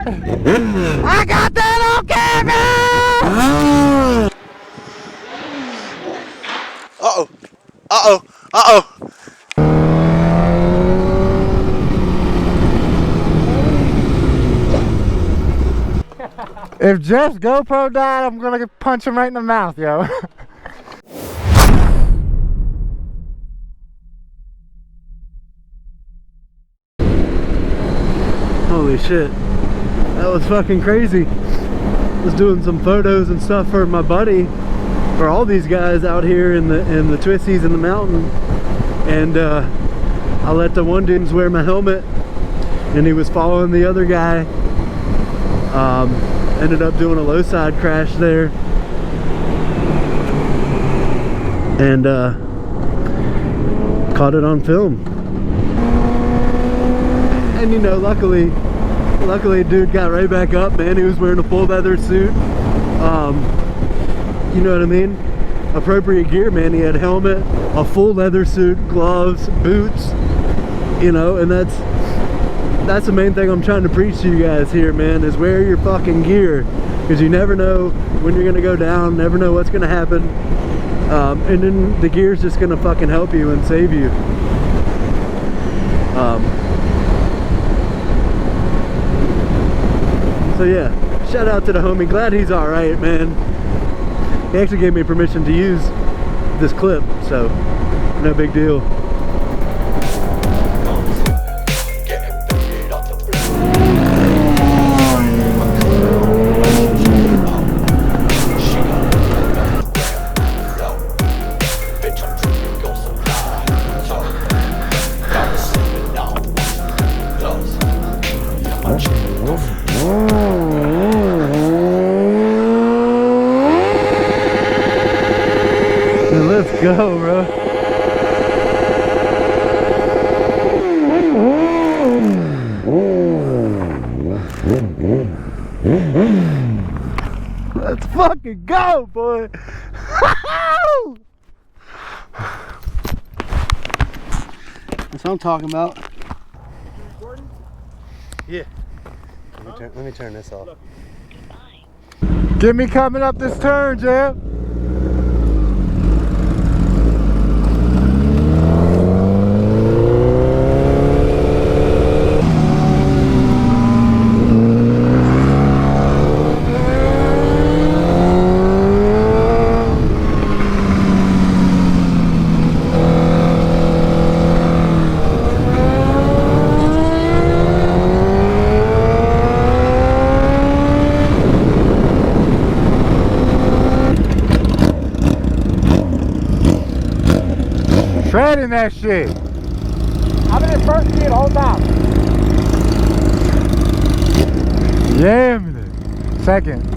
I got that on camera! Uh-oh. Uh-oh. Uh-oh. If Jeff's GoPro died, I'm gonna punch him right in the mouth, yo. Holy shit. That was fucking crazy. I was doing some photos and stuff for my buddy, for all these guys out here in the twisties in the mountain, and I let the one dude wear my helmet, and he was following the other guy. Ended up doing a low side crash there, and caught it on film. And you know, luckily dude got right back up, man. He was wearing a full leather suit. You know what I mean? Appropriate gear, man. He had a helmet, a full leather suit, gloves, boots, you know, and that's the main thing I'm trying to preach to you guys here, man, is wear your fucking gear, because you never know when you're gonna go down, never know what's gonna happen, and then the gear's just gonna fucking help you and save you. So yeah, shout out to the homie. Glad he's all right, man. He actually gave me permission to use this clip, so no big deal. Let's go, bro. Let's fucking go, boy. That's what I'm talking about. Yeah. Let me turn this off. Get me coming up this turn, Jeff. Shredding that shit. I'm in his first gear the whole time. Yeah, man. Second.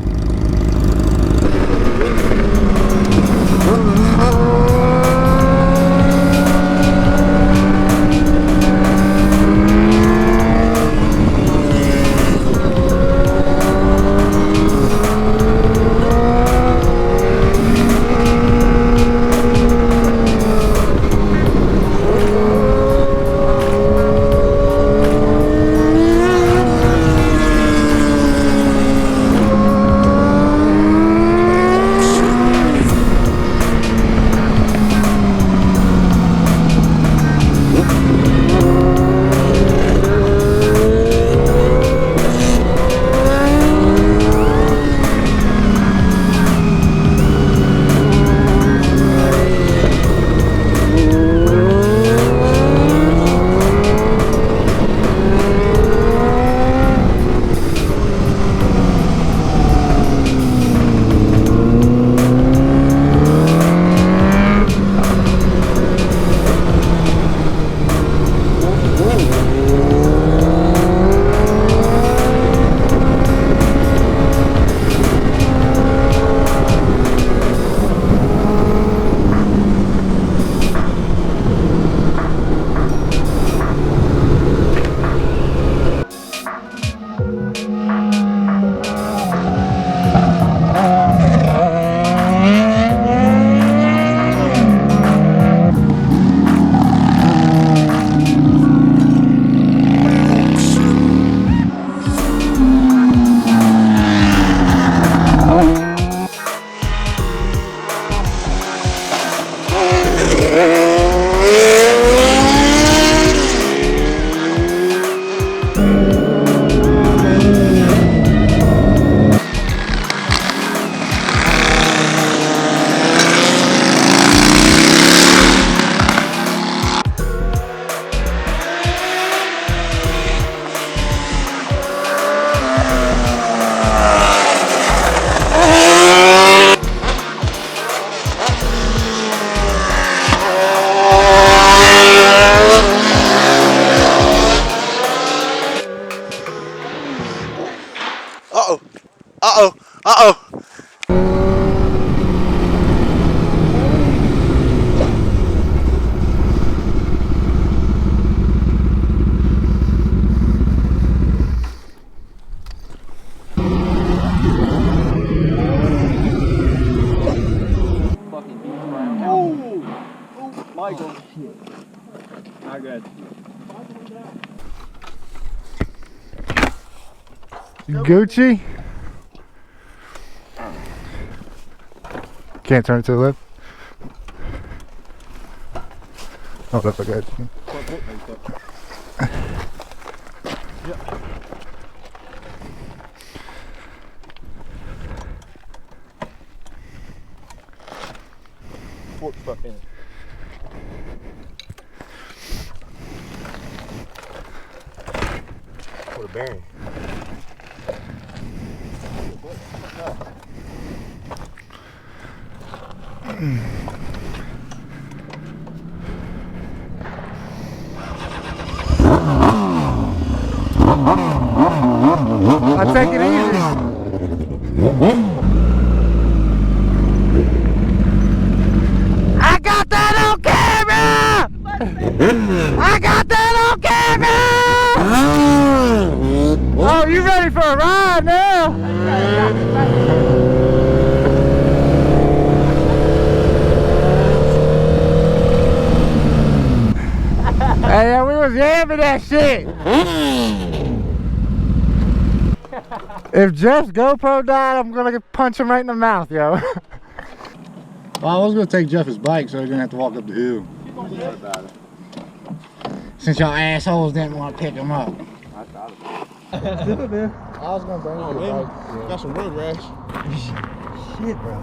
Uh-oh. Uh-oh. Uh-oh. Michael. Not good. Gucci. Can't turn it to the left. Oh, that's okay. Fork stuck in it. What a bearing. I take it easy. I got that on camera! I got that on camera! Oh, you ready for a ride now? Hey, yeah, we was yamming that shit. If Jeff's GoPro died, I'm gonna punch him right in the mouth, yo. Well, I was gonna take Jeff's bike so he didn't have to walk up the hill. Since y'all assholes didn't want to pick him up. I thought of Do it, man. I was gonna bring it. bike. Got some road rash. Shit, bro.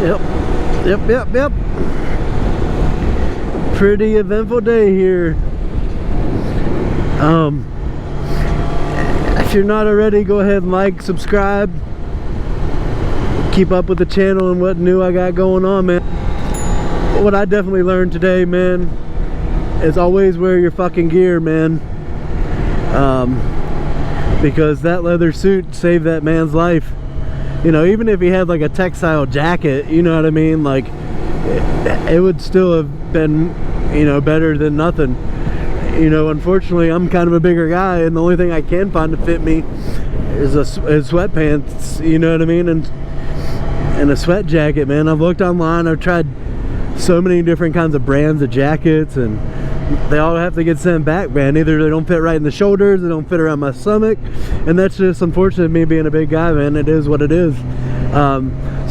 Yep. Pretty eventful day here. If you're not already, go ahead and like, subscribe, keep up with the channel and what new I got going on, man. What I definitely learned today, man, is always wear your fucking gear, man. Because that leather suit saved that man's life. You know, even if he had like a textile jacket, you know what I mean, like it would still have been, you know, better than nothing. You know, unfortunately, I'm kind of a bigger guy, and the only thing I can find to fit me is sweatpants, you know what I mean, and a sweat jacket, man. I've looked online, I've tried so many different kinds of brands of jackets, and they all have to get sent back, man. Either they don't fit right in the shoulders, they don't fit around my stomach, and that's just unfortunate, me being a big guy, man. It is what it is.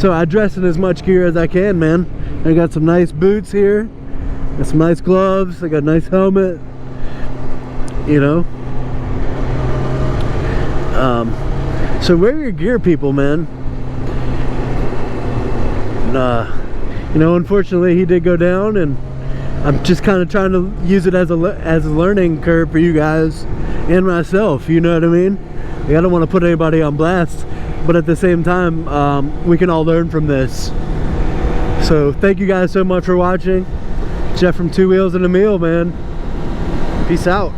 So I dress in as much gear as I can, man. I got some nice boots here, got some nice gloves, I got a nice helmet, you know. So wear your gear, people, man. And, you know, unfortunately he did go down, and I'm just kind of trying to use it as a learning curve for you guys and myself, you know what I mean? Like, I don't want to put anybody on blast, but at the same time, we can all learn from this. So thank you guys so much for watching. Jeff from Two Wheels and a Meal, man. Peace out.